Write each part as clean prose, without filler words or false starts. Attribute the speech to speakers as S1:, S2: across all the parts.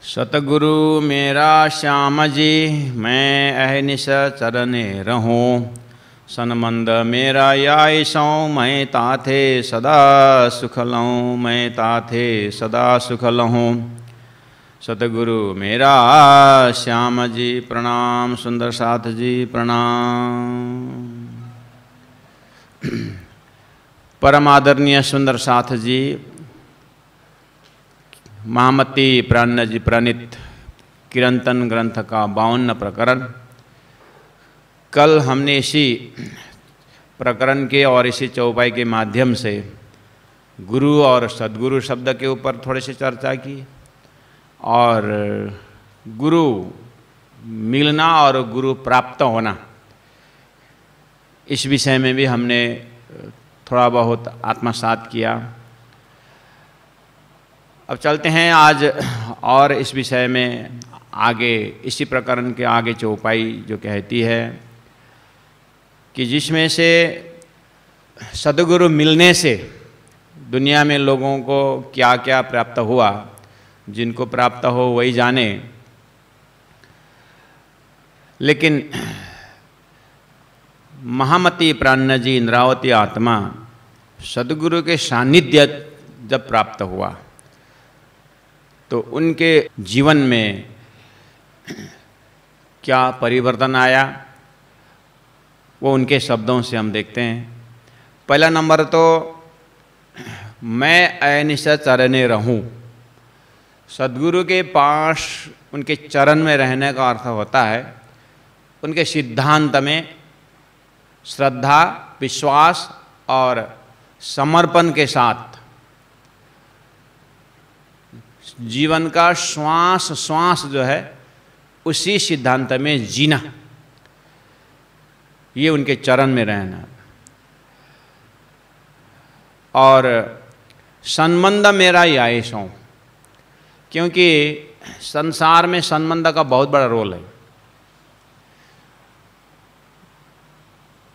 S1: सतगुरु मेरा श्याम जी, मैं अहनिश चरने रहूं। सनमंद मेरा यायसों, मैं ताथे सदा सुख लहूं, मैं ताथे सदा सुख लहूं। सतगुरु मेरा श्याम जी प्रणाम, सुंदर साथ जी प्रणाम। परम आदरणीय सुंदर साथ जी, महामती प्राण जी प्रणीत किरंतन ग्रंथ का 52 प्रकरण। कल हमने इसी प्रकरण के और इसी चौपाई के माध्यम से गुरु और सद्गुरु शब्द के ऊपर थोड़ी सी चर्चा की, और गुरु मिलना और गुरु प्राप्त होना, इस विषय में भी हमने थोड़ा बहुत आत्मसात किया। अब चलते हैं आज और इस विषय में आगे, इसी प्रकरण के आगे चौपाई जो कहती है कि जिसमें से सद्गुरु मिलने से दुनिया में लोगों को क्या क्या प्राप्त हुआ, जिनको प्राप्त हो वही जाने। लेकिन महामती प्राण जी इंद्रावती आत्मा सद्गुरु के सानिध्य जब प्राप्त हुआ तो उनके जीवन में क्या परिवर्तन आया, वो उनके शब्दों से हम देखते हैं। पहला नंबर तो मैं अहनिश चरने रहूं। सद्गुरु के पास उनके चरण में रहने का अर्थ होता है उनके सिद्धांत में श्रद्धा, विश्वास और समर्पण के साथ जीवन का श्वास श्वास जो है उसी सिद्धांत में जीना, ये उनके चरण में रहना। और संबंध मेरा यायसों, क्योंकि संसार में संबंध का बहुत बड़ा रोल है।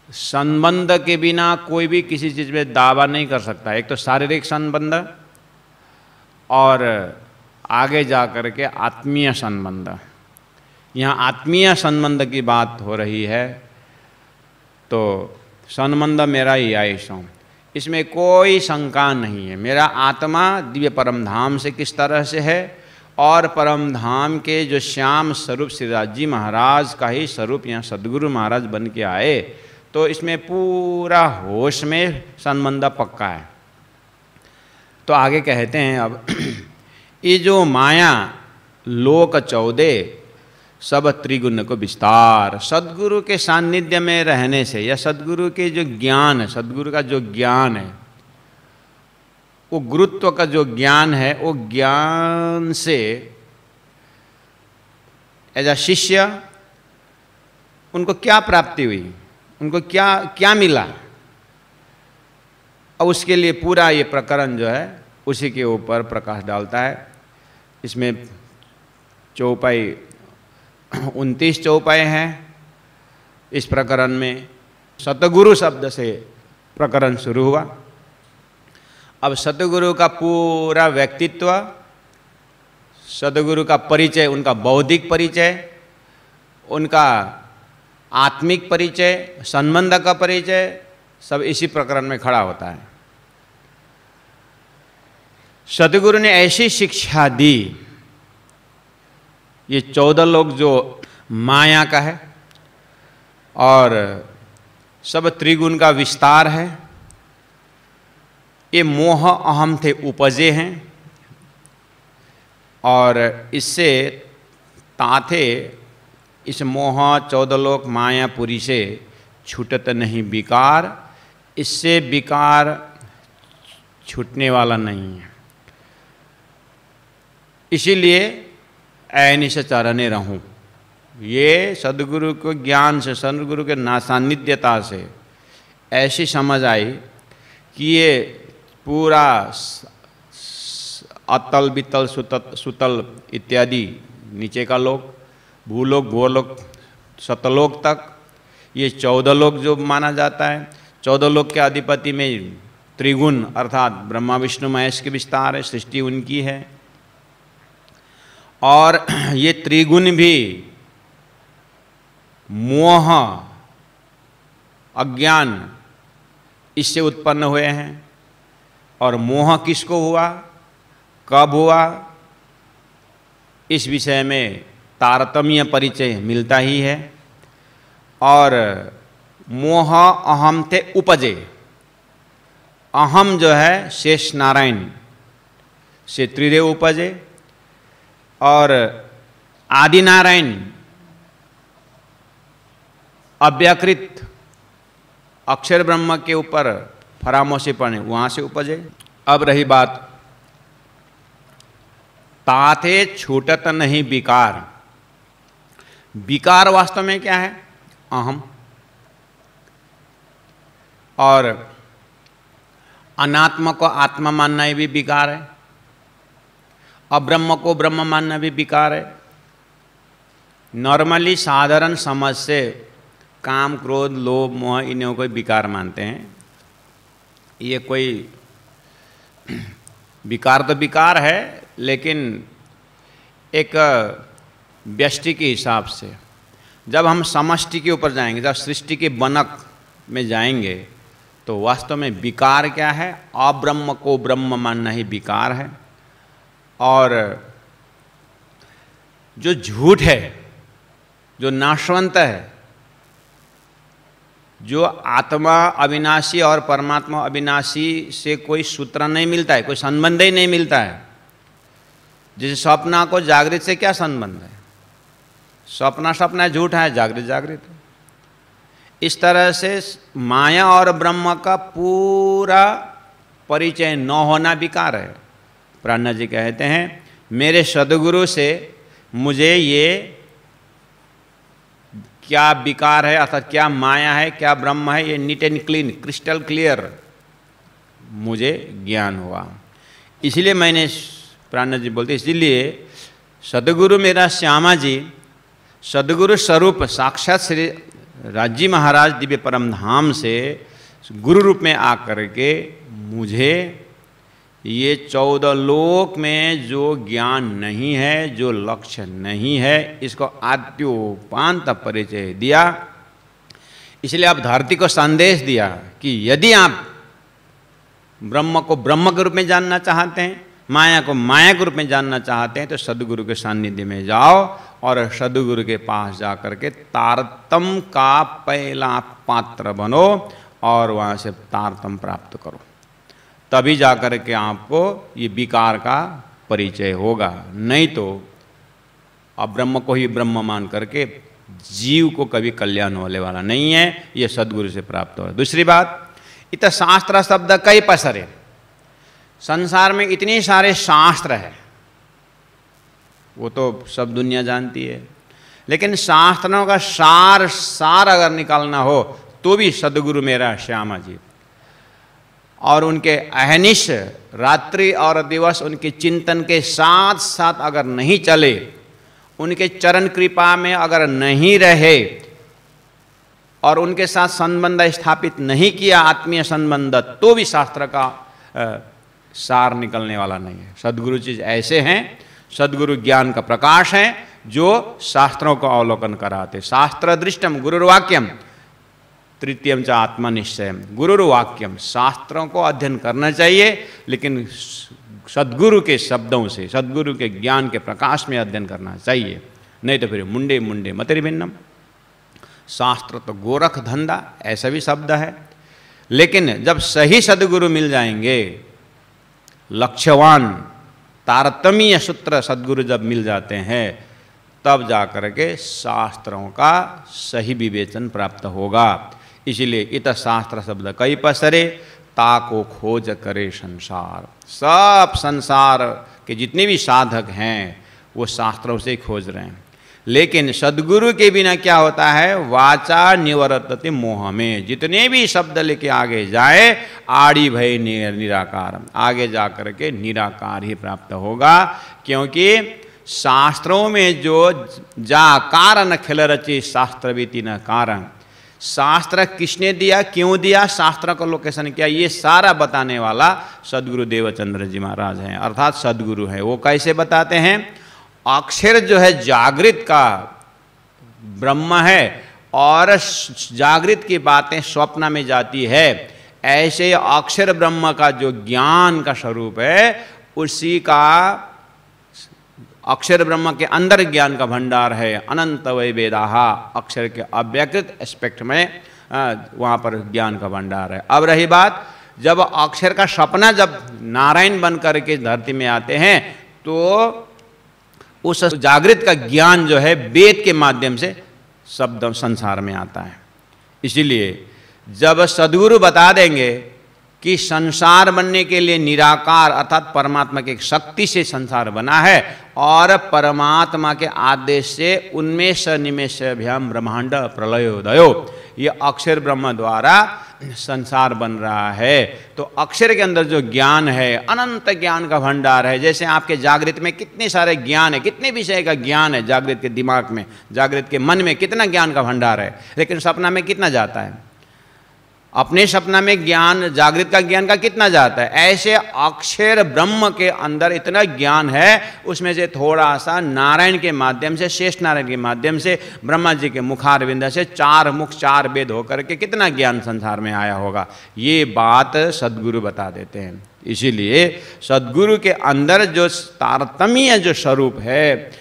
S1: संबंध के बिना कोई भी किसी चीज़ में दावा नहीं कर सकता। एक तो शारीरिक संबंध और आगे जा कर के आत्मीय संबंध। यहाँ आत्मीय संबंध की बात हो रही है, तो संबंध मेरा यायसों, इसमें कोई शंका नहीं है। मेरा आत्मा दिव्य परम धाम से किस तरह से है, और परम धाम के जो श्याम स्वरूप श्रीराज जी महाराज का ही स्वरूप यहाँ सद्गुरु महाराज बन के आए, तो इसमें पूरा होश में संबंध पक्का है। तो आगे कहते हैं अब ये जो माया लोक 14 सब त्रिगुण को विस्तार, सद्गुरु के सानिध्य में रहने से या सद्गुरु के जो ज्ञान है, सद्गुरु का जो ज्ञान है, वो गुरुत्व का जो ज्ञान है, वो ज्ञान से एज अ शिष्य उनको क्या प्राप्ति हुई, उनको क्या क्या मिला, और उसके लिए पूरा ये प्रकरण जो है उसी के ऊपर प्रकाश डालता है। इसमें चौपाई 29 चौपाई हैं। इस प्रकरण में सतगुरु शब्द से प्रकरण शुरू हुआ। अब सतगुरु का पूरा व्यक्तित्व, सतगुरु का परिचय, उनका बौद्धिक परिचय, उनका आत्मिक परिचय, संबंध का परिचय, सब इसी प्रकरण में खड़ा होता है। सतगुरु ने ऐसी शिक्षा दी, ये 14 लोग जो माया का है और सब त्रिगुण का विस्तार है, ये मोह अहम थे उपजे हैं, और इससे ताथे इस मोह 14 लोक मायापुरी से छूटत नहीं विकार, इससे विकार छूटने वाला नहीं है। इसीलिए अहनिश चरने रहूं। ये सद्गुरु को ज्ञान से, सद्गुरु के सानिध्यता से ऐसी समझ आई कि ये पूरा अतल बितल सुतल इत्यादि नीचे का लोक, भूलोक गोलोक सतलोक तक, ये 14 लोक जो माना जाता है, 14 लोक के अधिपति में त्रिगुण अर्थात ब्रह्मा विष्णु महेश के विस्तार है, सृष्टि उनकी है। और ये त्रिगुण भी मोह, अज्ञान, इससे उत्पन्न हुए हैं। और मोह किसको हुआ, कब हुआ, इस विषय में तारतम्य परिचय मिलता ही है। और मोह अहम थे उपजे, अहम जो है शेष नारायण से त्रिदेव उपजे, और आदि नारायण अव्याकृत अक्षर ब्रह्म के ऊपर फरामोशी पड़े, वहाँ से उपजे। अब रही बात ताते छूटत नहीं विकार। विकार वास्तव में क्या है, अहम। और अनात्मा को आत्मा मानना भी विकार है, अब्रह्म को ब्रह्म मानना भी विकार है। नॉर्मली साधारण समझ से काम, क्रोध, लोभ, मोह इन्हें कोई विकार मानते हैं। ये कोई विकार तो विकार है, लेकिन एक व्यष्टि के हिसाब से। जब हम समष्टि के ऊपर जाएंगे, जब सृष्टि के बनक में जाएंगे, तो वास्तव में विकार क्या है, अब्रह्म को ब्रह्म मानना ही विकार है। और जो झूठ है, जो नाशवंत है, जो आत्मा अविनाशी और परमात्मा अविनाशी से कोई सूत्र नहीं मिलता है, कोई संबंध ही नहीं मिलता है। जैसे स्वप्ना को जागृत से क्या संबंध है, स्वप्ना स्वप्न है, झूठ है, जागृत जागृत है। इस तरह से माया और ब्रह्म का पूरा परिचय न होना विकार है। प्राणनाथ जी कहते हैं, मेरे सद्गुरु से मुझे ये क्या विकार है, अर्थात क्या माया है, क्या ब्रह्म है, ये neat and clean, crystal clear मुझे ज्ञान हुआ। इसलिए मैंने, प्राणनाथ जी बोलते, इसीलिए सद्गुरु मेरा श्यामा जी, सद्गुरु स्वरूप साक्षात श्री राजी महाराज दिव्य परम धाम से गुरु रूप में आकर के मुझे ये 14 लोक में जो ज्ञान नहीं है, जो लक्ष्य नहीं है, इसको आद्योपांत परिचय दिया। इसलिए आप धरती को संदेश दिया कि यदि आप ब्रह्म को ब्रह्म के रूप में जानना चाहते हैं, माया को माया के रूप में जानना चाहते हैं, तो सद्गुरु के सानिध्य में जाओ और सद्गुरु के पास जाकर के तारतम का पहला पात्र बनो और वहाँ से तारतम प्राप्त करो। तभी जाकर के आपको ये विकार का परिचय होगा। नहीं तो अब ब्रह्म को ही ब्रह्म मान करके जीव को कभी कल्याण होने वाला नहीं है। ये सद्गुरु से प्राप्त हो। दूसरी बात, इत शास्त्र शब्द कई पसरे। संसार में इतने सारे शास्त्र है, वो तो सब दुनिया जानती है, लेकिन शास्त्रों का सार अगर निकालना हो तो भी सद्गुरु मेरा श्यामा जी। और उनके अहनिश रात्रि और दिवस उनके चिंतन के साथ साथ अगर नहीं चले, उनके चरण कृपा में अगर नहीं रहे और उनके साथ संबंध स्थापित नहीं किया, आत्मीय संबंध, तो भी शास्त्र का सार निकलने वाला नहीं है। सद्गुरु चीज ऐसे हैं, सद्गुरु ज्ञान का प्रकाश है जो शास्त्रों को अवलोकन कराते। शास्त्र दृष्टम गुरुर्वाक्यम तृतीयम च आत्मनिश्चयम। गुरुर्वाक्यम, शास्त्रों को अध्ययन करना चाहिए, लेकिन सद्गुरु के शब्दों से, सद्गुरु के ज्ञान के प्रकाश में अध्ययन करना चाहिए। नहीं तो फिर मुंडे मुंडे मतिर्भिन्नम। शास्त्र तो गोरख धंधा, ऐसा भी शब्द है। लेकिन जब सही सद्गुरु मिल जाएंगे, लक्ष्यवान तारतम्य सूत्र सद्गुरु जब मिल जाते हैं, तब जाकर के शास्त्रों का सही विवेचन प्राप्त होगा। इसलिए इत शास्त्र शब्द कई पसरे, ताको खोज करे संसार। सब संसार के जितने भी साधक हैं वो शास्त्रों से खोज रहे हैं। लेकिन सद्गुरु के बिना क्या होता है, वाचा निवर्तते मोह में। जितने भी शब्द लेके आगे जाए, आड़ी भय निराकार, आगे जा करके निराकार ही प्राप्त होगा। क्योंकि शास्त्रों में जो जा कारण खिल रची शास्त्र बीती न कारण, शास्त्र किसने दिया, क्यों दिया, शास्त्र का लोकेशन क्या, ये सारा बताने वाला सद्गुरु देवचंद्र जी महाराज हैं, अर्थात सद्गुरु हैं। वो कैसे बताते हैं, अक्षर जो है जागृत का ब्रह्म है और जागृत की बातें स्वप्न में जाती है, ऐसे अक्षर ब्रह्म का जो ज्ञान का स्वरूप है उसी का अक्षर ब्रह्म के अंदर ज्ञान का भंडार है। अनंत वै वेदाहा, अक्षर के अव्यकृत एस्पेक्ट में वहाँ पर ज्ञान का भंडार है। अब रही बात, जब अक्षर का सपना जब नारायण बन करके धरती में आते हैं तो उस जागृत का ज्ञान जो है वेद के माध्यम से शब्द संसार में आता है। इसीलिए जब सद्गुरु बता देंगे कि संसार बनने के लिए निराकार अर्थात परमात्मा की एक शक्ति से संसार बना है और परमात्मा के आदेश से उन्मेष निमेषभ्याम ब्रह्मांड प्रलयोदयो, ये अक्षर ब्रह्म द्वारा संसार बन रहा है। तो अक्षर के अंदर जो ज्ञान है अनंत ज्ञान का भंडार है। जैसे आपके जागृत में कितने सारे ज्ञान है, कितने विषय का ज्ञान है, जागृत के दिमाग में, जागृत के मन में कितना ज्ञान का भंडार है, लेकिन सपना में कितना जाता है? अपने सपना में ज्ञान, जागृत का ज्ञान का कितना जाता है? ऐसे अक्षर ब्रह्म के अंदर इतना ज्ञान है, उसमें से थोड़ा सा नारायण के माध्यम से, शेष नारायण के माध्यम से, ब्रह्मा जी के मुखारविंद से 4 मुख 4 वेद होकर के कितना ज्ञान संसार में आया होगा, ये बात सद्गुरु बता देते हैं। इसीलिए सद्गुरु के अंदर जो तारतम्य जो स्वरूप है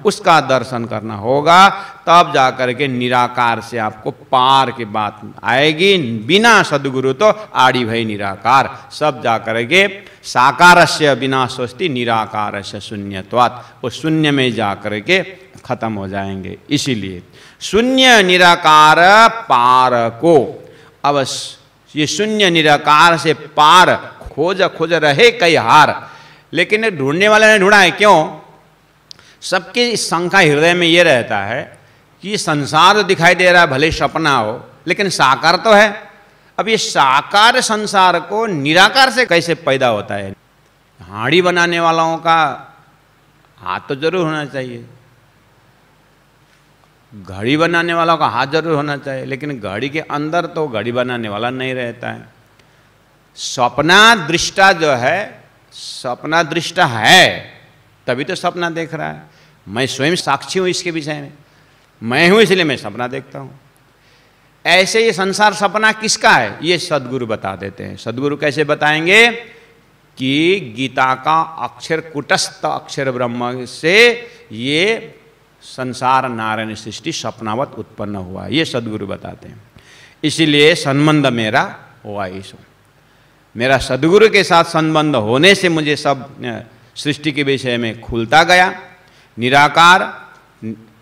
S1: उसका दर्शन करना होगा, तब जाकर के निराकार से आपको पार की बात आएगी। बिना सद्गुरु तो आड़ी भई निराकार, सब जाकर के साकारस्य बिना स्वस्ति निराकारस्य शून्यत्वात्, वो शून्य में जाकर के खत्म हो जाएंगे। इसीलिए शून्य निराकार पार को, अब ये शून्य निराकार से पार खोज खोज रहे कई हार, लेकिन ढूंढने वाले ने ढूंढा है। क्यों? सबकी शंका हृदय में ये रहता है कि संसार दिखाई दे रहा है, भले सपना हो, लेकिन साकार तो है। अब ये साकार संसार को निराकार से कैसे पैदा होता है? हाड़ी बनाने वालों का हाथ तो जरूर होना चाहिए, घड़ी बनाने वालों का हाथ जरूर होना चाहिए, लेकिन घड़ी के अंदर तो घड़ी बनाने वाला नहीं रहता है। सपना दृष्टा जो है, सपना दृष्टा है तभी तो सपना देख रहा है। मैं स्वयं साक्षी हूँ इसके विषय में, मैं हूँ इसलिए मैं सपना देखता हूँ। ऐसे ये संसार सपना किसका है, ये सद्गुरु बता देते हैं। सद्गुरु कैसे बताएंगे कि गीता का अक्षर कुटस्थ अक्षर ब्रह्म से ये संसार नारायण सृष्टि सपनावत उत्पन्न हुआ, ये सद्गुरु बताते हैं। इसीलिए संबंध मेरा हुआ ईशो, मेरा सद्गुरु के साथ संबंध होने से मुझे सब सृष्टि के विषय में खुलता गया। निराकार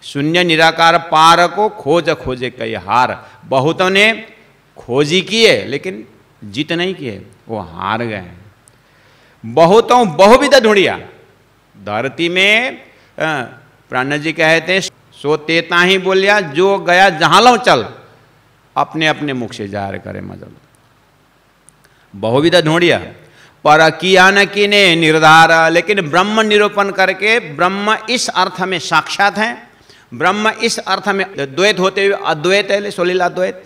S1: शून्य निराकार पार को खोज खोजे कई हार, बहुतों ने खोजी किए लेकिन जीत नहीं किए, वो हार गए। बहुतों बहुविध ढूंढिया, धरती में प्राण जी कहते हैं सो तेता ही बोलिया, जो गया जहां लो चल, अपने अपने मुख से जाहिर करे मजल। बहुविध ढूंढिया पर किया न किने निर्धार, लेकिन ब्रह्म निरूपण करके ब्रह्म इस अर्थ में साक्षात है, ब्रह्म इस अर्थ में द्वैत होते हुए अद्वैत है, सोलीला द्वैत,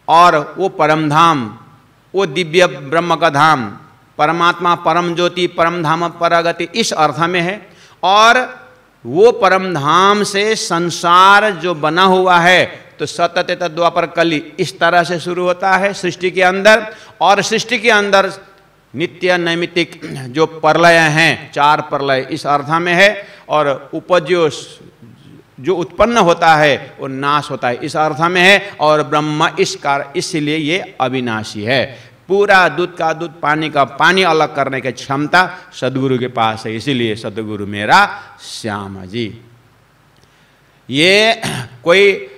S1: और वो परम धाम, वो दिव्य ब्रह्म का धाम, परमात्मा परम ज्योति परम धाम परगति इस अर्थ में है। और वो परम धाम से संसार जो बना हुआ है तो सतत द्वापर कली इस तरह से शुरू होता है सृष्टि के अंदर, और सृष्टि के अंदर नित्य नैमित्तिक जो प्रलय हैं, 4 प्रलय इस अर्थ में है, और उपजो जो उत्पन्न होता है वो नाश होता है इस अर्थ में है, और ब्रह्म इस कार इसलिए ये अविनाशी है। पूरा दूध का दूध, पानी का पानी अलग करने की क्षमता सद्गुरु के पास है, इसीलिए सद्गुरु मेरा श्याम जी। ये कोई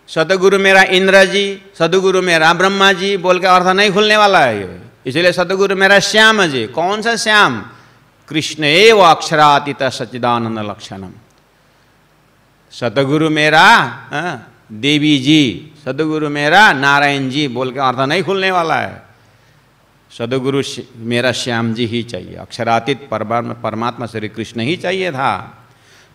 S1: सद्गुरु मेरा इंद्र जी, सद्गुरु मेरा ब्रह्मा जी बोल के अर्थ नहीं खुलने वाला है ये, इसलिए सद्गुरु मेरा श्याम जी। कौन सा श्याम? कृष्ण एव अक्षरातीत सच्चिदानंद लक्षणम। सद्गुरु मेरा देवी जी, सद्गुरु मेरा नारायण जी बोल के अर्थ नहीं खुलने वाला है। सद्गुरु मेरा श्याम जी ही चाहिए, अक्षरातीत परमात्मा श्री कृष्ण ही चाहिए था।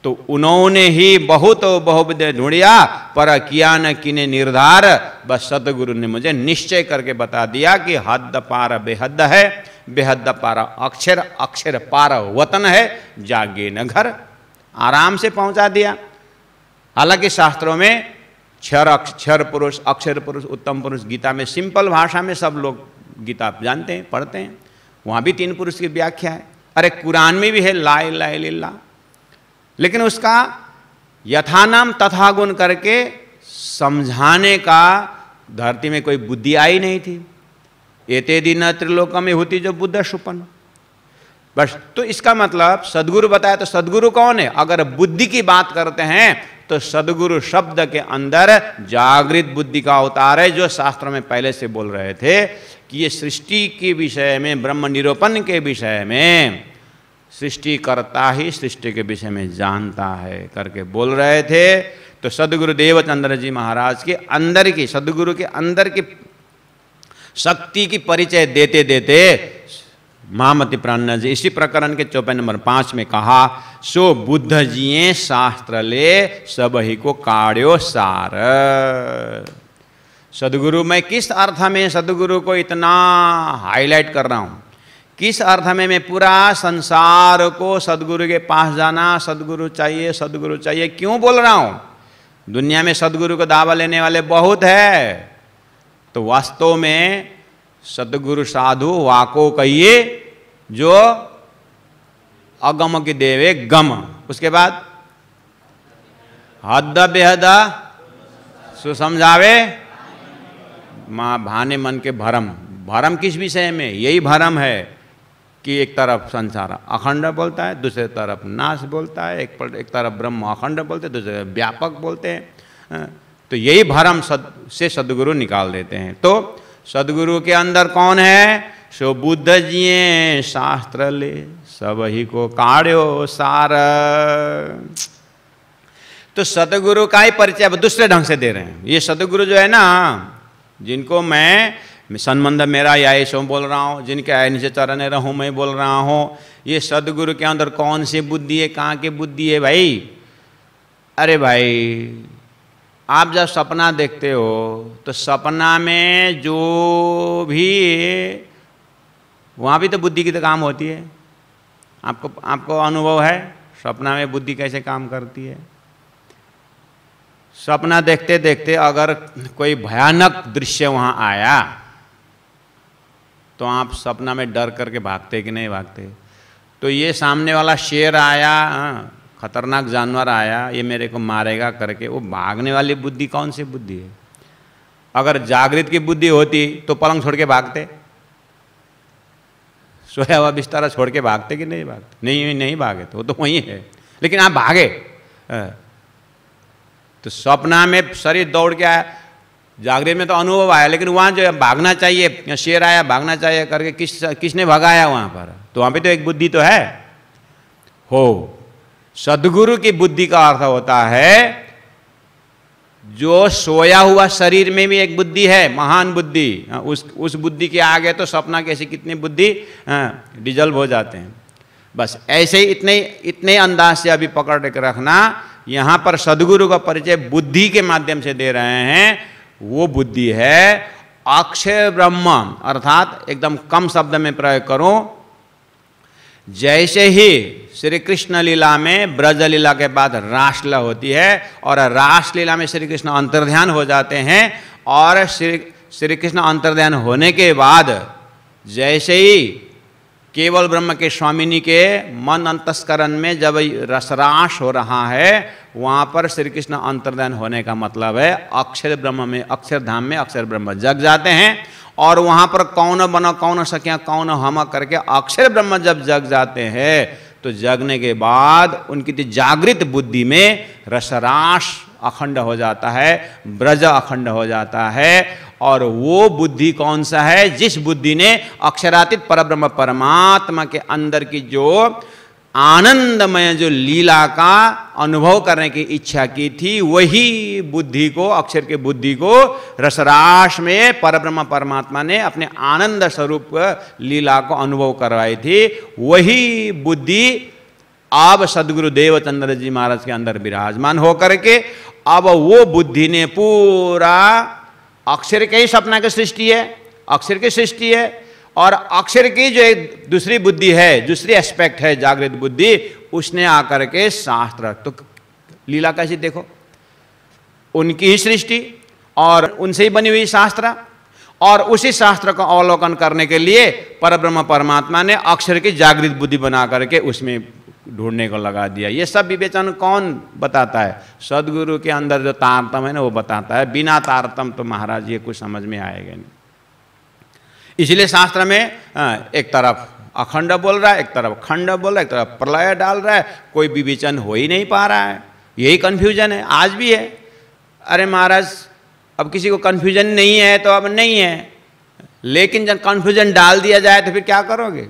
S1: तो उन्होंने ही बहुत बहुविध ढूंढिया पर किया न किने निर्धार, बस सद्गुरु ने मुझे निश्चय करके बता दिया कि हद पार बेहद है, बेहद पार अक्षर, अक्षर पार वतन है, जागे न घर। आराम से पहुंचा दिया। हालांकि शास्त्रों में क्षर पुरुष, अक्षर पुरुष, उत्तम पुरुष, गीता में सिंपल भाषा में सब लोग गीता जानते हैं, पढ़ते हैं, वहाँ भी 3 पुरुष की व्याख्या है। अरे कुरान में भी है ला इलाहा इल्लल्लाह, लेकिन उसका यथानाम तथा गुण करके समझाने का धरती में कोई बुद्धि आई नहीं थी। एते दिन त्रिलोक में होती जो बुद्ध सुपन, बस। तो इसका मतलब सदगुरु बताया, तो सदगुरु कौन है? अगर बुद्धि की बात करते हैं तो सदगुरु शब्द के अंदर जागृत बुद्धि का अवतार है, जो शास्त्रों में पहले से बोल रहे थे कि ये सृष्टि के विषय में, ब्रह्म निरूपण के विषय में सृष्टिकर्ता ही सृष्टि के विषय में जानता है करके बोल रहे थे। तो सदगुरु देवचंद्र जी महाराज के अंदर की, सदगुरु के अंदर की शक्ति की परिचय देते देते महामति प्राण जी इसी प्रकरण के 54 नंबर 5 में कहा, सो बुद्ध जिये शास्त्र ले सब ही को काढ़्यो सार। सदगुरु मैं किस अर्थ में सदगुरु को इतना हाईलाइट कर रहा हूँ, किस अर्थ में मैं पूरा संसार को सदगुरु के पास जाना, सदगुरु चाहिए क्यों बोल रहा हूँ? दुनिया में सदगुरु को दावा लेने वाले बहुत है, तो वास्तव में सदगुरु साधु वाको कहिए जो अगम की देवे गम। उसके बाद हद बेहद सुसमझावे माँ भाने मन के भरम। भरम किस विषय में? यही भरम है कि एक तरफ संसार अखंड बोलता है, दूसरे तरफ नाश बोलता है, एक तरफ ब्रह्म अखंड बोलते हैं, दूसरे व्यापक बोलते हैं। तो यही भरम से सदगुरु निकाल देते हैं। तो सदगुरु के अंदर कौन है? सो बुद्ध जिये शास्त्र ले सब ही को काढ़्यो सार। तो सदगुरु का ही परिचय अब दूसरे ढंग से दे रहे हैं। ये सदगुरु जो है ना, जिनको मैं संबंध मेरा या सो बोल रहा हूँ, जिनके ऐसे चरण रहूँ मैं बोल रहा हूँ, ये सदगुरु के अंदर कौन सी बुद्धि है, कहाँ की बुद्धि है भाई? अरे भाई, आप जब सपना देखते हो तो सपना में जो भी वहाँ भी तो बुद्धि की तो काम होती है। आपको अनुभव है सपना में बुद्धि कैसे काम करती है? सपना देखते देखते अगर कोई भयानक दृश्य वहाँ आया तो आप सपना में डर करके भागते कि नहीं भागते? तो ये सामने वाला शेर आया, खतरनाक जानवर आया, ये मेरे को मारेगा करके, वो भागने वाली बुद्धि कौन सी बुद्धि है? अगर जागृत की बुद्धि होती तो पलंग छोड़ के भागते, सोया हुआ बिस्तारा छोड़ के भागते कि नहीं भागते? नहीं भागे, तो वो तो वहीं है, लेकिन आप भागे। तो सपना में शरीर दौड़ के आया, जागृत में तो अनुभव आया, लेकिन वहाँ जो भागना चाहिए, शेर आया भागना चाहिए करके किसने भगाया वहाँ पर? तो वहाँ पे तो एक बुद्धि तो है हो। सदगुरु की बुद्धि का अर्थ होता है जो सोया हुआ शरीर में भी एक बुद्धि है, महान बुद्धि। उस बुद्धि के आगे तो सपना कैसे कितनी बुद्धि डिजल्व हो जाते हैं। बस ऐसे ही इतने अंदाज से अभी पकड़ के रखना। यहाँ पर सदगुरु का परिचय बुद्धि के माध्यम से दे रहे हैं। वो बुद्धि है अक्षय ब्रह्म, अर्थात एकदम कम शब्द में प्रयोग करूं, जैसे ही श्री कृष्ण लीला में ब्रज लीला के बाद रासलीला होती है और रासलीला में श्री कृष्ण अंतर्ध्यान हो जाते हैं, और श्री कृष्ण अंतर्ध्यान होने के बाद जैसे ही केवल ब्रह्म के स्वामिनी के मन अंतस्करण में जब रसरास हो रहा है, वहाँ पर श्री कृष्ण अंतर्ध्यान होने का मतलब है अक्षर ब्रह्म में, अक्षरधाम में अक्षर ब्रह्म जग जाते हैं। और वहाँ पर कौन बनो कौन सख्या कौन हम करके अक्षर ब्रह्म जब जग जाते हैं, तो जगने के बाद उनकी जागृत बुद्धि में रसरास अखंड हो जाता है, ब्रज अखंड हो जाता है। और वो बुद्धि कौन सा है? जिस बुद्धि ने अक्षरातीत परब्रह्म परमात्मा के अंदर की जो आनंदमय जो लीला का अनुभव करने की इच्छा की थी, वही बुद्धि को, अक्षर के बुद्धि को रसरास में परब्रह्म परमात्मा ने अपने आनंद स्वरूप लीला को अनुभव करवाई थी। वही बुद्धि अब सदगुरु देवचंद्र जी महाराज के अंदर विराजमान होकर के अब वो बुद्धि ने पूरा अक्षर के ही सपना की सृष्टि है, अक्षर की सृष्टि है, और अक्षर की जो एक दूसरी बुद्धि है, दूसरी एस्पेक्ट है जागृत बुद्धि, उसने आकर के शास्त्र, तो लीला कैसी देखो, उनकी ही सृष्टि और उनसे ही बनी हुई शास्त्र, और उसी शास्त्र का अवलोकन करने के लिए परब्रह्म परमात्मा ने अक्षर की जागृत बुद्धि बना करके उसमें ढूंढने को लगा दिया। ये सब विवेचन कौन बताता है? सदगुरु के अंदर जो तारतम है ना वो बताता है। बिना तारतम तो महाराज ये कुछ समझ में आएगा नहीं। इसलिए शास्त्र में एक तरफ अखंड बोल रहा है, एक तरफ खंड बोल रहा है, एक तरफ प्रलय डाल रहा है, कोई विवेचन हो ही नहीं पा रहा है। यही कन्फ्यूजन है, आज भी है। अरे महाराज अब किसी को कन्फ्यूजन नहीं है तो अब नहीं है, लेकिन जब कन्फ्यूजन डाल दिया जाए तो फिर क्या करोगे?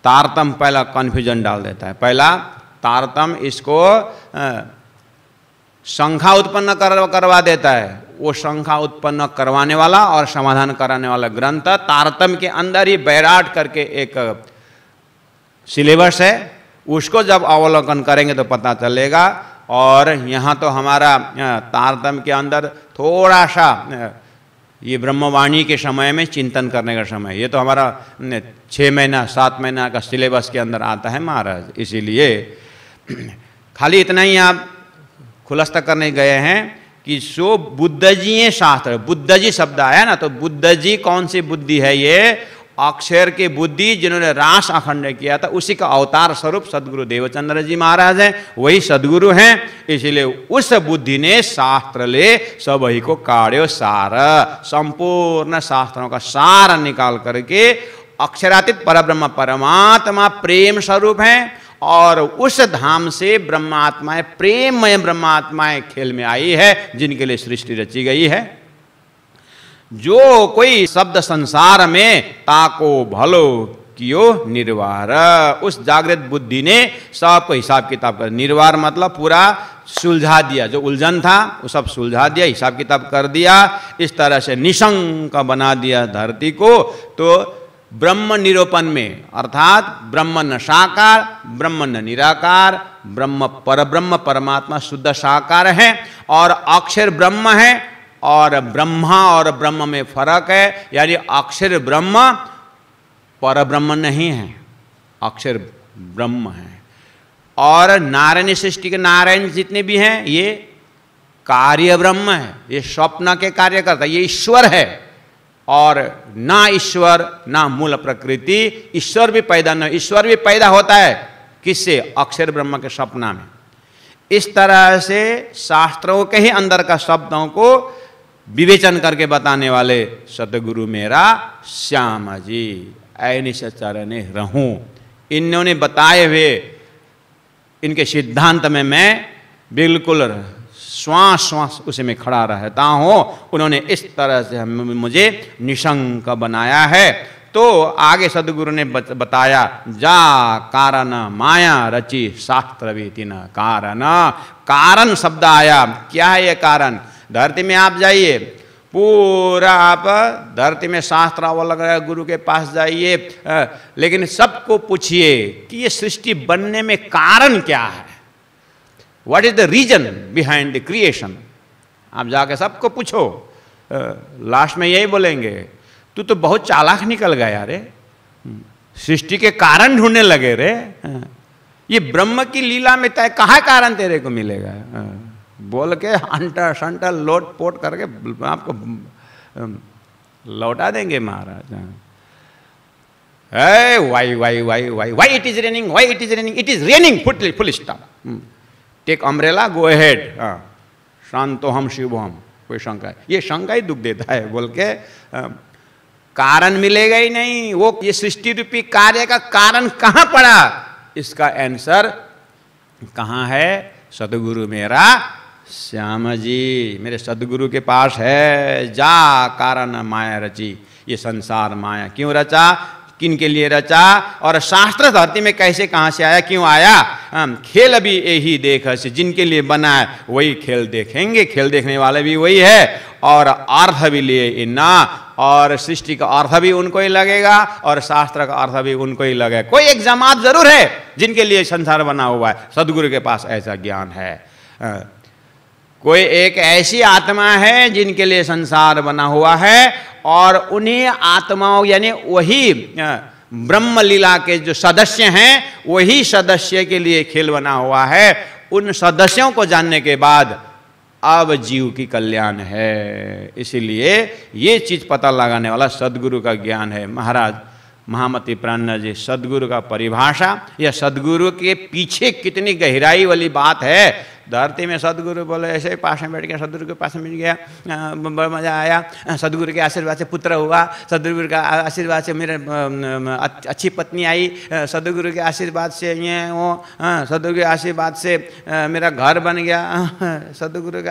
S1: तारतम पहला कन्फ्यूजन डाल देता है। पहला तारतम इसको शंका उत्पन्न करवा देता है। वो शंका उत्पन्न करवाने वाला और समाधान कराने वाला ग्रंथ तारतम के अंदर ही बैराट करके एक सिलेबस है, उसको जब अवलोकन करेंगे तो पता चलेगा। और यहाँ तो हमारा तारतम के अंदर थोड़ा सा ये ब्रह्मवाणी के समय में चिंतन करने का समय, ये तो हमारा 6 महीना 7 महीना का सिलेबस के अंदर आता है महाराज। इसीलिए खाली इतना ही आप खुलासा करने गए हैं कि सो बुद्ध जी शास्त्र, बुद्ध जी शब्द आया ना, तो बुद्ध जी कौन सी बुद्धि है? ये अक्षर की बुद्धि जिन्होंने रास अखंड किया था, उसी का अवतार स्वरूप सदगुरु देवचंद्र जी महाराज हैं, वही सदगुरु हैं। इसीलिए उस बुद्धि ने शास्त्र ले सबही को काढ़ो सार, संपूर्ण शास्त्रों का सार निकाल करके अक्षरातीत परब्रह्म परमात्मा प्रेम स्वरूप हैं, और उस धाम से ब्रह्मात्माएं, प्रेममय ब्रह्मात्माएं खेल में आई है, जिनके लिए सृष्टि रची गई है। जो कोई शब्द संसार में ताको भलो कियो निर्वार, उस जागृत बुद्धि ने सबको हिसाब किताब कर, निर्वार मतलब पूरा सुलझा दिया, जो उलझन था वो सब सुलझा दिया, हिसाब किताब कर दिया। इस तरह से निशंक बना दिया धरती को। तो ब्रह्म निरूपण में, अर्थात ब्रह्म न साकार, ब्रह्म न निराकार, ब्रह्म परब्रह्म परमात्मा शुद्ध साकार है, और अक्षर ब्रह्म है, और ब्रह्मा और ब्रह्म में फर्क है। यानी अक्षर ब्रह्म परब्रह्म नहीं है, अक्षर ब्रह्म है। और नारायण सृष्टि के नारायण जितने भी हैं ये कार्य ब्रह्म है, ये स्वप्न के कार्य करता है, ये ईश्वर है। और ना ईश्वर ना मूल प्रकृति, ईश्वर भी पैदा न, ईश्वर भी पैदा होता है किससे? अक्षर ब्रह्म के सपना में। इस तरह से शास्त्रों के ही अंदर का शब्दों को विवेचन करके बताने वाले सतगुरु मेरा श्याम जी ऐनिश चरणे रहूं, इन्होंने बताए हुए इनके सिद्धांत में मैं बिल्कुल श्वास श्वास उसी में खड़ा रहता हूँ। उन्होंने इस तरह से मुझे निशंक बनाया है। तो आगे सदगुरु ने बताया, जा कारण माया रची शास्त्र वेति न कारण। कारण शब्द आया, क्या है ये कारण? धरती में आप जाइए, पूरा आप धरती में शास्त्र अवलग रहा है, गुरु के पास जाइए, लेकिन सबको पूछिए कि ये सृष्टि बनने में कारण क्या है? What is the reason behind the creation? आप जाके सबको पूछो, लास्ट में यही बोलेंगे, तू तो बहुत चालाक निकल गया रे, सृष्टि के कारण ढूंढने लगे रे। ये ब्रह्म की लीला में तय कहाँ कारण तेरे को मिलेगा? बोल के हंटर शंटर लोट पोट करके आपको लौटा देंगे महाराज। Why it is raining, why it is raining, it is raining, full stop, take umbrella, go ahead, शांतो हम शिव हम। कोई शंका, ये शंका ही दुख देता है, बोल के कारण मिलेगा ही नहीं। वो ये सृष्टि रूपी कार्य का कारण कहाँ पड़ा, इसका आंसर कहाँ है? सदगुरु मेरा श्याम जी, मेरे सदगुरु के पास है। जा कारण माया रची, ये संसार माया क्यों रचा, किन के लिए रचा, और शास्त्र धरती में कैसे कहाँ से आया, क्यों आया? खेल भी यही देख से, जिनके लिए बना है वही खेल देखेंगे, खेल देखने वाले भी वही है, और अर्थ भी लिए इन्ना, और सृष्टि का अर्थ भी उनको ही लगेगा, और शास्त्र का अर्थ भी उनको ही लगेगा। कोई एक जमात जरूर है जिनके लिए संसार बना हुआ है, सदगुरु के पास ऐसा ज्ञान है। कोई एक ऐसी आत्मा है जिनके लिए संसार बना हुआ है, और उन्हीं आत्माओं यानी वही ब्रह्म लीला के जो सदस्य हैं वही सदस्य के लिए खेल बना हुआ है। उन सदस्यों को जानने के बाद अब जीव की कल्याण है। इसीलिए ये चीज पता लगाने वाला सदगुरु का ज्ञान है। महाराज महामती प्राणनाथ जी, सदगुरु का परिभाषा या सदगुरु के पीछे कितनी गहराई वाली बात है। धरती में सदगुरु बोले, ऐसे पास में बैठ गया, सदगुरु के पास में मिल गया, बड़ा मजा आया, सदगुरु के आशीर्वाद से पुत्र हुआ, सदगुरु का आशीर्वाद से मेरे अच्छी पत्नी आई, सदगुरु के आशीर्वाद से ये वो, सदगुरु के आशीर्वाद से मेरा घर बन गया, सदगुरु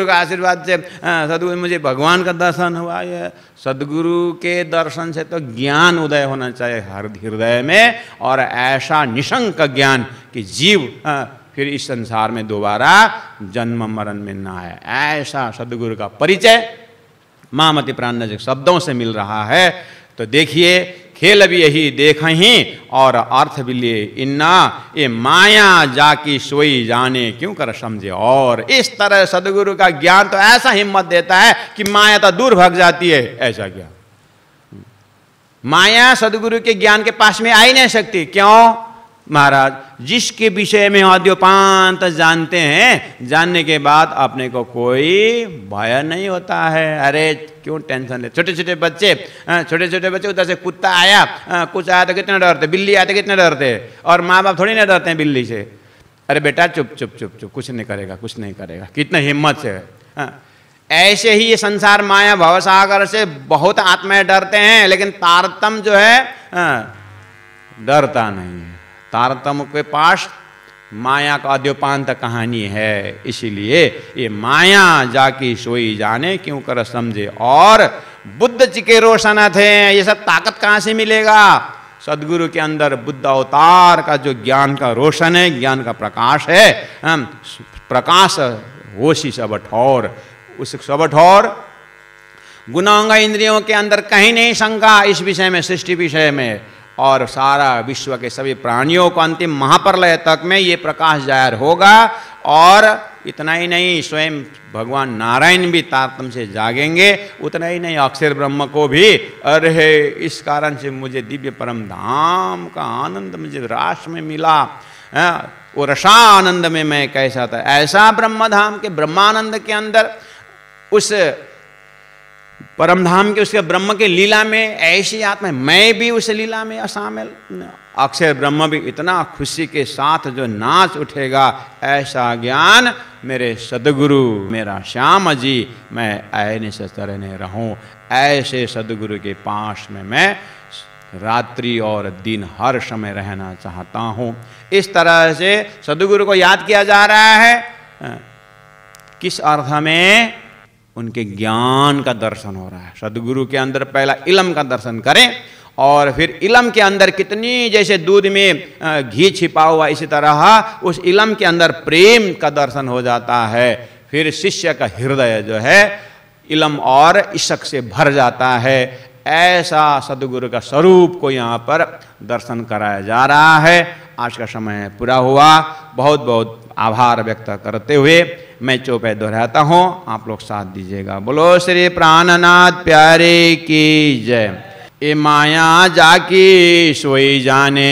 S1: का आशीर्वाद से सदगुरु मुझे भगवान का दर्शन हुआ। ये सदगुरु के दर्शन से तो ज्ञान उदय होना चाहिए हर हृदय में, और ऐसा निशंक ज्ञान कि जीव फिर इस संसार में दोबारा जन्म मरण में ना आए। ऐसा सदगुरु का परिचय महामती प्राणनाथ शब्दों से मिल रहा है। तो देखिए, खेल भी यही देख ही और अर्थ भी लिए इन्ना, ये माया जाकी सोई जाने क्यों कर समझे। और इस तरह सदगुरु का ज्ञान तो ऐसा हिम्मत देता है कि माया तो दूर भाग जाती है। ऐसा ज्ञान, माया सदगुरु के ज्ञान के पास में आ ही नहीं सकती। क्यों महाराज? जिसके विषय में आद्योपांत जानते हैं, जानने के बाद अपने को कोई भय नहीं होता है। अरे क्यों टेंशन ले। छोटे छोटे बच्चे उधर से कुत्ता आया, कुछ आया तो कितने डरते, बिल्ली आया तो कितने डरते, और माँ बाप थोड़ी ना डरते हैं बिल्ली से। अरे बेटा चुप चुप चुप चुप, कुछ नहीं करेगा, कुछ नहीं करेगा, कितने हिम्मत से। ऐसे ही ये संसार माया भवसागर से बहुत आत्माएं डरते हैं, लेकिन तारतम जो है डरता नहीं। तारतम के पास माया का आद्योपांत कहानी है। इसीलिए ये माया जाकी सोई जाने क्यों कर समझे। और बुद्ध जी के रोशन थे, ये सब ताकत कहाँ से मिलेगा? सदगुरु के अंदर बुद्ध अवतार का जो ज्ञान का रोशन है, ज्ञान का प्रकाश है, प्रकाश होशी सबठौर, उस सबठौर गुणांग इंद्रियों के अंदर कहीं नहीं शंका इस विषय में, सृष्टि विषय में। और सारा विश्व के सभी प्राणियों को अंतिम महाप्रलय तक में ये प्रकाश जाहिर होगा। और इतना ही नहीं, स्वयं भगवान नारायण भी तारतम से जागेंगे। उतना ही नहीं, अक्षर ब्रह्म को भी, अरे इस कारण से मुझे दिव्य परम धाम का आनंद मुझे रास में मिला, वो रसानंद में मैं कैसा था। ऐसा ब्रह्मधाम के ब्रह्मानंद के अंदर, उस परम धाम के उसके ब्रह्म के लीला में ऐसी आत्मा, मैं भी उस लीला में शामिल। अक्षर ब्रह्म भी इतना खुशी के साथ जो नाच उठेगा, ऐसा ज्ञान मेरे सदगुरु मेरा श्याम जी, मैं ऐने से तरह रहूं। ऐसे सदगुरु के पास में मैं रात्रि और दिन हर समय रहना चाहता हूं। इस तरह से सदगुरु को याद किया जा रहा है। किस अर्थ में? उनके ज्ञान का दर्शन हो रहा है। सदगुरु के अंदर पहला इलम का दर्शन करें, और फिर इलम के अंदर कितनी, जैसे दूध में घी छिपा हुआ, इसी तरह उस इलम के अंदर प्रेम का दर्शन हो जाता है। फिर शिष्य का हृदय जो है इलम और इशक से भर जाता है। ऐसा सदगुरु का स्वरूप को यहाँ पर दर्शन कराया जा रहा है। आज का समय पूरा हुआ। बहुत बहुत आभार व्यक्त करते हुए मैं चौपाई दोहराता हूँ, आप लोग साथ दीजिएगा। बोलो श्री प्राणनाथ प्यारे की जय। ए माया जाकी सोई जाने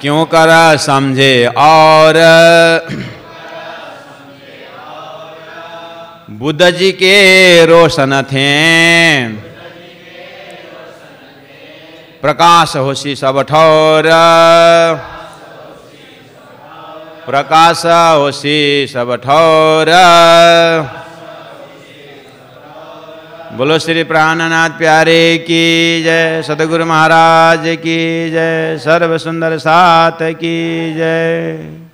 S1: क्यों कर समझे। और बुद्ध जी के रोशन थे, प्रकाश होशी सब ठौर, प्रकाश होशी सब ठौर। बोलो श्री प्राणनाथ प्यारे की जय, सदगुरु महाराज की जय, सर्व सुंदर साथ की जय।